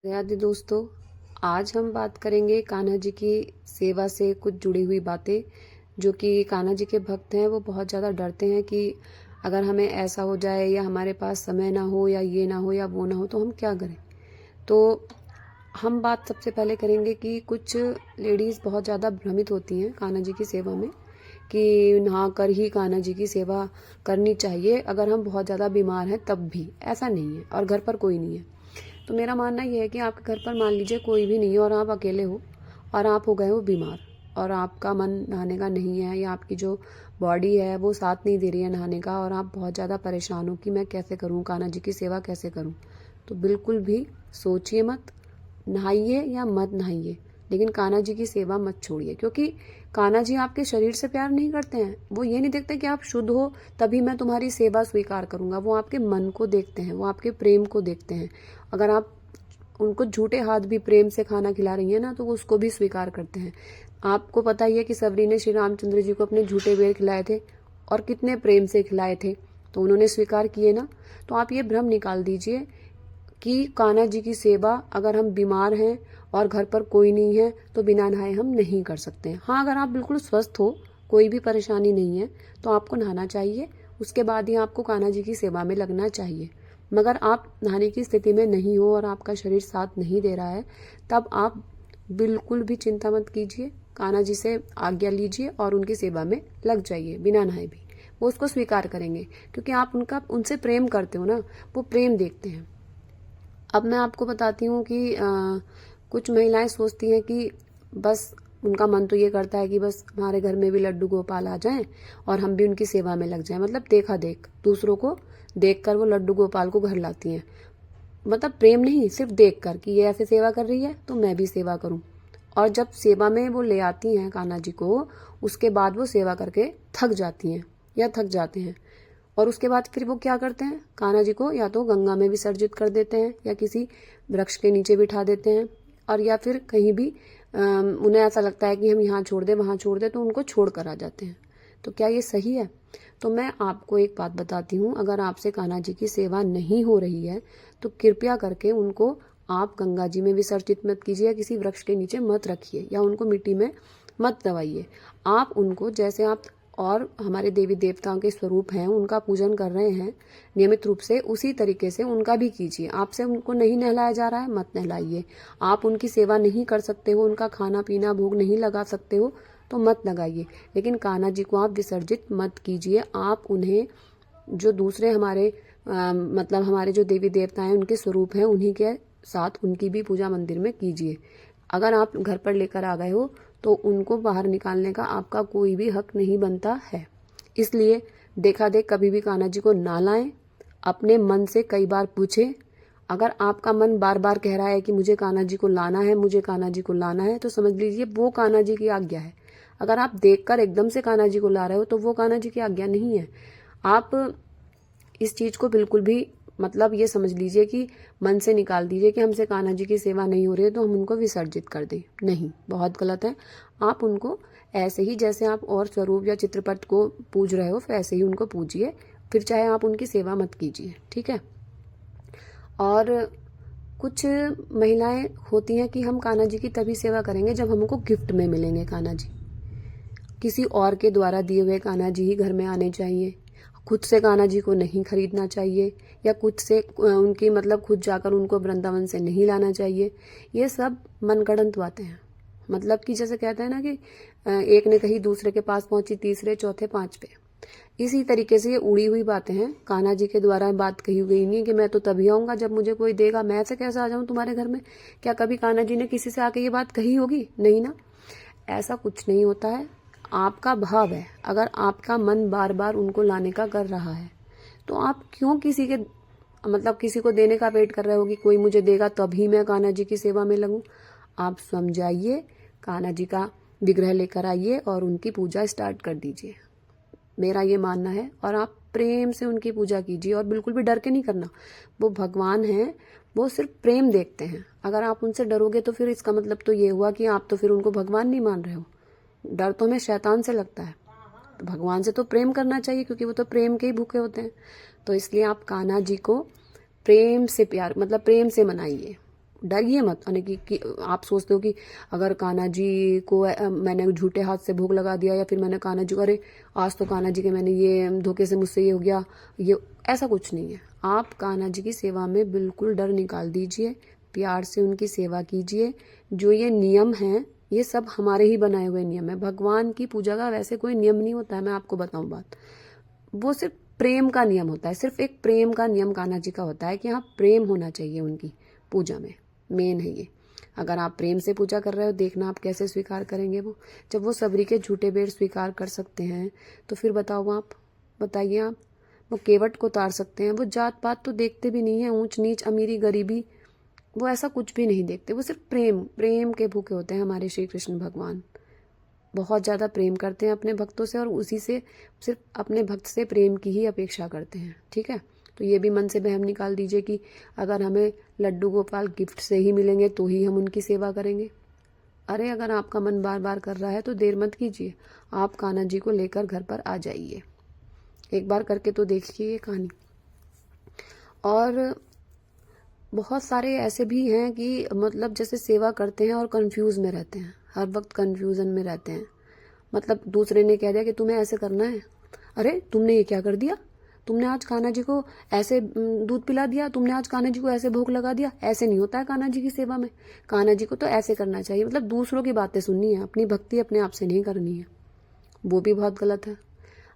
राधे दोस्तों, आज हम बात करेंगे कान्हा जी की सेवा से कुछ जुड़ी हुई बातें। जो कि कान्हा जी के भक्त हैं वो बहुत ज़्यादा डरते हैं कि अगर हमें ऐसा हो जाए या हमारे पास समय ना हो या ये ना हो या वो ना हो तो हम क्या करें। तो हम बात सबसे पहले करेंगे कि कुछ लेडीज़ बहुत ज़्यादा भ्रमित होती हैं कान्हा जी की सेवा में कि नहा कर ही कान्हा जी की सेवा करनी चाहिए, अगर हम बहुत ज़्यादा बीमार हैं तब भी। ऐसा नहीं है और घर पर कोई नहीं है। तो मेरा मानना ये है कि आपके घर पर मान लीजिए कोई भी नहीं है और आप अकेले हो और आप हो गए हो बीमार और आपका मन नहाने का नहीं है या आपकी जो बॉडी है वो साथ नहीं दे रही है नहाने का और आप बहुत ज़्यादा परेशान हो कि मैं कैसे करूं, कान्हा जी की सेवा कैसे करूं। तो बिल्कुल भी सोचिए मत, नहाइए या मत नहाइए, लेकिन कान्हा जी की सेवा मत छोड़िए। क्योंकि कान्हा जी आपके शरीर से प्यार नहीं करते हैं। वो ये नहीं देखते कि आप शुद्ध हो तभी मैं तुम्हारी सेवा स्वीकार करूंगा। वो आपके मन को देखते हैं, वो आपके प्रेम को देखते हैं। अगर आप उनको झूठे हाथ भी प्रेम से खाना खिला रही है ना तो वो उसको भी स्वीकार करते हैं। आपको पता ही है कि सबरी ने श्री रामचंद्र जी को अपने झूठे बेर खिलाए थे और कितने प्रेम से खिलाए थे, तो उन्होंने स्वीकार किए ना। तो आप ये भ्रम निकाल दीजिए कि कान्हा जी की सेवा अगर हम बीमार हैं और घर पर कोई नहीं है तो बिना नहाए हम नहीं कर सकते हैं। हाँ, अगर आप बिल्कुल स्वस्थ हो, कोई भी परेशानी नहीं है, तो आपको नहाना चाहिए। उसके बाद ही आपको कान्हा जी की सेवा में लगना चाहिए। मगर आप नहाने की स्थिति में नहीं हो और आपका शरीर साथ नहीं दे रहा है, तब आप बिल्कुल भी चिंता मत कीजिए। कान्हा जी से आज्ञा लीजिए और उनकी सेवा में लग जाइए बिना नहाए भी। वो उसको स्वीकार करेंगे क्योंकि आप उनसे प्रेम करते हो ना, वो प्रेम देखते हैं। अब मैं आपको बताती हूँ कि कुछ महिलाएं सोचती हैं कि बस उनका मन तो ये करता है कि बस हमारे घर में भी लड्डू गोपाल आ जाएं और हम भी उनकी सेवा में लग जाएं। मतलब देखा देख, दूसरों को देखकर वो लड्डू गोपाल को घर लाती हैं। मतलब प्रेम नहीं, सिर्फ देखकर कि ये ऐसे सेवा कर रही है तो मैं भी सेवा करूं। और जब सेवा में वो ले आती हैं कान्हा जी को, उसके बाद वो सेवा करके थक जाती हैं या थक जाते हैं। और उसके बाद फिर वो क्या करते हैं, कान्हा जी को या तो गंगा में विसर्जित कर देते हैं या किसी वृक्ष के नीचे बिठा देते हैं, और या फिर कहीं भी उन्हें ऐसा लगता है कि हम यहाँ छोड़ दें वहाँ छोड़ दें तो उनको छोड़ कर आ जाते हैं। तो क्या ये सही है? तो मैं आपको एक बात बताती हूँ, अगर आपसे कान्हा जी की सेवा नहीं हो रही है तो कृपया करके उनको आप गंगा जी में विसर्जित मत कीजिए या किसी वृक्ष के नीचे मत रखिए या उनको मिट्टी में मत दबाइए। आप उनको जैसे आप और हमारे देवी देवताओं के स्वरूप हैं उनका पूजन कर रहे हैं नियमित रूप से, उसी तरीके से उनका भी कीजिए। आपसे उनको नहीं नहलाया जा रहा है, मत नहलाइए। आप उनकी सेवा नहीं कर सकते हो, उनका खाना पीना भोग नहीं लगा सकते हो तो मत लगाइए, लेकिन कान्हा जी को आप विसर्जित मत कीजिए। आप उन्हें जो दूसरे हमारे मतलब हमारे जो देवी देवता हैं उनके स्वरूप हैं उन्हीं के साथ उनकी भी पूजा मंदिर में कीजिए। अगर आप घर पर लेकर आ गए हो तो उनको बाहर निकालने का आपका कोई भी हक नहीं बनता है। इसलिए देखा देख कभी भी कान्हा जी को ना लाएं। अपने मन से कई बार पूछें। अगर आपका मन बार बार कह रहा है कि मुझे कान्हा जी को लाना है, मुझे कान्हा जी को लाना है, तो समझ लीजिए वो कान्हा जी की आज्ञा है। अगर आप देखकर एकदम से कान्हा जी को ला रहे हो तो वो कान्हा जी की आज्ञा नहीं है। आप इस चीज को बिल्कुल भी मतलब ये समझ लीजिए कि मन से निकाल दीजिए कि हमसे कान्हा जी की सेवा नहीं हो रही है तो हम उनको विसर्जित कर दें। नहीं, बहुत गलत है। आप उनको ऐसे ही जैसे आप और स्वरूप या चित्रपट को पूज रहे हो वैसे ही उनको पूजिए, फिर चाहे आप उनकी सेवा मत कीजिए, ठीक है। और कुछ महिलाएं होती हैं कि हम कान्हा जी की तभी सेवा करेंगे जब हमको गिफ्ट में मिलेंगे कान्हा जी। किसी और के द्वारा दिए हुए कान्हा जी ही घर में आने चाहिए। खुद से कान्हा जी को नहीं खरीदना चाहिए या खुद से उनकी मतलब खुद जाकर उनको वृंदावन से नहीं लाना चाहिए। ये सब मनगढ़ंत बातें हैं। मतलब कि जैसे कहते हैं ना कि एक ने कही दूसरे के पास पहुंची तीसरे चौथे पांचवे। इसी तरीके से ये उड़ी हुई बातें हैं। कान्हा जी के द्वारा बात कही गई नहीं कि मैं तो तभी आऊंगा जब मुझे कोई देगा, मैं ऐसे कैसे आ जाऊं तुम्हारे घर में। क्या कभी कान्हा जी ने किसी से आके ये बात कही होगी? नहीं ना। ऐसा कुछ नहीं होता है। आपका भाव है, अगर आपका मन बार बार उनको लाने का कर रहा है तो आप क्यों किसी के मतलब किसी को देने का वेट कर रहे हो कि कोई मुझे देगा तभी मैं कान्हा जी की सेवा में लगूं। आप समझाइए, कान्हा जी का विग्रह लेकर आइए और उनकी पूजा स्टार्ट कर दीजिए। मेरा ये मानना है। और आप प्रेम से उनकी पूजा कीजिए और बिल्कुल भी डर के नहीं करना। वो भगवान हैं, वो सिर्फ प्रेम देखते हैं। अगर आप उनसे डरोगे तो फिर इसका मतलब तो ये हुआ कि आप तो फिर उनको भगवान नहीं मान रहे हो। डर तो हमें शैतान से लगता है, तो भगवान से तो प्रेम करना चाहिए क्योंकि वो तो प्रेम के ही भूखे होते हैं। तो इसलिए आप कान्हा जी को प्रेम से प्यार मतलब प्रेम से मनाइए। डरिए मत। यानी कि आप सोचते हो कि अगर कान्हा जी को मैंने झूठे हाथ से भोग लगा दिया, या फिर मैंने कान्हा जी को, अरे आज तो कान्हा जी के मैंने ये धोखे से मुझसे ये हो गया, ये ऐसा कुछ नहीं है। आप कान्हा जी की सेवा में बिल्कुल डर निकाल दीजिए, प्यार से उनकी सेवा कीजिए। जो ये नियम हैं ये सब हमारे ही बनाए हुए नियम है। भगवान की पूजा का वैसे कोई नियम नहीं होता है, मैं आपको बताऊं बात, वो सिर्फ प्रेम का नियम होता है। सिर्फ एक प्रेम का नियम कान्हा जी का होता है कि हाँ प्रेम होना चाहिए उनकी पूजा में, मेन है ये। अगर आप प्रेम से पूजा कर रहे हो, देखना आप कैसे स्वीकार करेंगे वो। जब वो सबरी के झूठे बेर स्वीकार कर सकते हैं तो फिर बताओ आप, बताइए आप, वो केवट को उतार सकते हैं। वो जात पात तो देखते भी नहीं है, ऊंच नीच अमीरी गरीबी, वो ऐसा कुछ भी नहीं देखते। वो सिर्फ प्रेम, प्रेम के भूखे होते हैं हमारे श्री कृष्ण भगवान। बहुत ज़्यादा प्रेम करते हैं अपने भक्तों से, और उसी से, सिर्फ अपने भक्त से प्रेम की ही अपेक्षा करते हैं। ठीक है, तो ये भी मन से वहम निकाल दीजिए कि अगर हमें लड्डू गोपाल गिफ्ट से ही मिलेंगे तो ही हम उनकी सेवा करेंगे। अरे अगर आपका मन बार बार कर रहा है तो देर मत कीजिए, आप कान्हा जी को लेकर घर पर आ जाइए। एक बार करके तो देखिए ये कहानी। और बहुत सारे ऐसे भी हैं कि मतलब जैसे सेवा करते हैं और कंफ्यूज में रहते हैं, हर वक्त कंफ्यूजन में रहते हैं। मतलब दूसरे ने कह दिया कि तुम्हें ऐसे करना है, अरे तुमने ये क्या कर दिया, तुमने आज कान्हा जी को ऐसे दूध पिला दिया, तुमने आज कान्हा जी को ऐसे भोग लगा दिया। ऐसे नहीं होता है कान्हा जी की सेवा में, कान्हा जी को तो ऐसे करना चाहिए। मतलब दूसरों की बातें सुननी है, अपनी भक्ति अपने आप से नहीं करनी है, वो भी बहुत गलत है।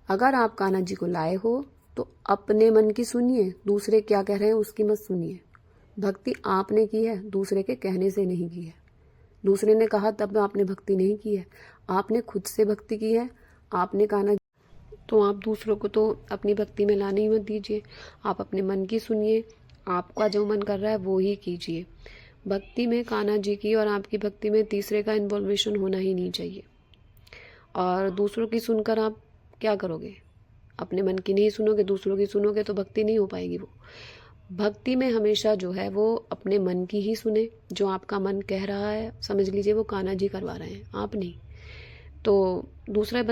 अगर आप कान्हा जी को लाए हो तो अपने मन की सुनिए, दूसरे क्या कह रहे हैं उसकी मत सुनिए। भक्ति आपने की है, दूसरे के कहने से नहीं की है। दूसरे ने कहा तब आपने भक्ति नहीं की है, आपने खुद से भक्ति की है। आपने कान्हा, तो आप दूसरों को तो अपनी भक्ति में लाने ही मत दीजिए। आप अपने मन की सुनिए, आपका जो मन कर रहा है वो ही कीजिए। भक्ति में कान्हा जी की और आपकी भक्ति में तीसरे का इन्वॉल्वेशन होना ही नहीं चाहिए। और दूसरों की सुनकर आप क्या करोगे, अपने मन की नहीं सुनोगे, दूसरों की सुनोगे तो भक्ति नहीं हो पाएगी। वो भक्ति में हमेशा जो है वो अपने मन की ही सुने। जो आपका मन कह रहा है समझ लीजिए वो कान्हा जी करवा रहे हैं, आप नहीं। तो दूसरा